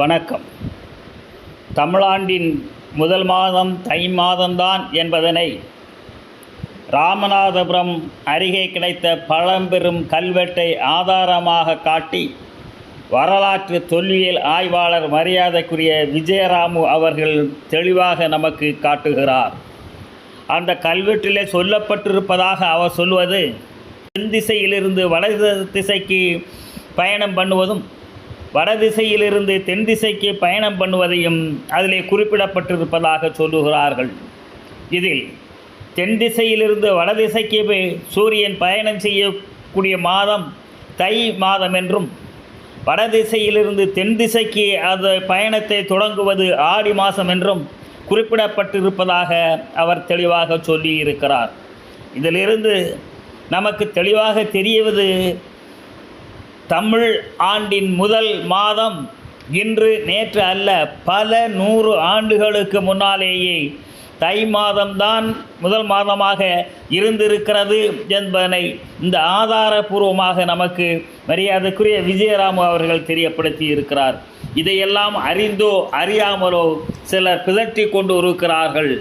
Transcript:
வணக்கம். தமிழாண்டின் முதல் மாதம் தை மாதம்தான் என்பதனை ராமநாதபுரம் அருகே கிடைத்த பழம்பெரும் கல்வெட்டை ஆதாரமாக காட்டி வரலாற்று தொல்லியல் ஆய்வாளர் மரியாதைக்குரிய விஜயராமு அவர்கள் தெளிவாக நமக்கு காட்டுகிறார். அந்த கல்வெட்டிலே சொல்லப்பட்டிருப்பதாக அவர் சொல்வது, தென் திசையிலிருந்து வட திசைக்கு பயணம் பண்ணுவதும் வடதிசையிலிருந்து தென் திசைக்கு பயணம் பண்ணுவதையும் அதிலே குறிப்பிடப்பட்டிருப்பதாக சொல்லுகிறார்கள். இதில் தென் திசையிலிருந்து வடதிசைக்கு சூரியன் பயணம் செய்யக்கூடிய மாதம் தை மாதம் என்றும், வடதிசையிலிருந்து தென் திசைக்கு அந்த பயணத்தை தொடங்குவது ஆடி மாதம் என்றும் குறிப்பிடப்பட்டிருப்பதாக அவர் தெளிவாக சொல்லியிருக்கிறார். இதிலிருந்து நமக்கு தெளிவாக தெரியவது, தமிழ் ஆண்டின் முதல் மாதம் இன்று நேற்று அல்ல, பல 100 ஆண்டுகளுக்கு முன்னாலேயே தை மாதம்தான் முதல் மாதமாக இருந்திருக்கிறது என்பதனை இந்த ஆதாரபூர்வமாக நமக்கு மரியாதைக்குரிய விஜயராமு அவர்கள் தெரியப்படுத்தி இருக்கிறார். இதையெல்லாம் அறிந்தோ அறியாமலோ சிலர் பிதற்றி கொண்டு இருக்கிறார்கள்.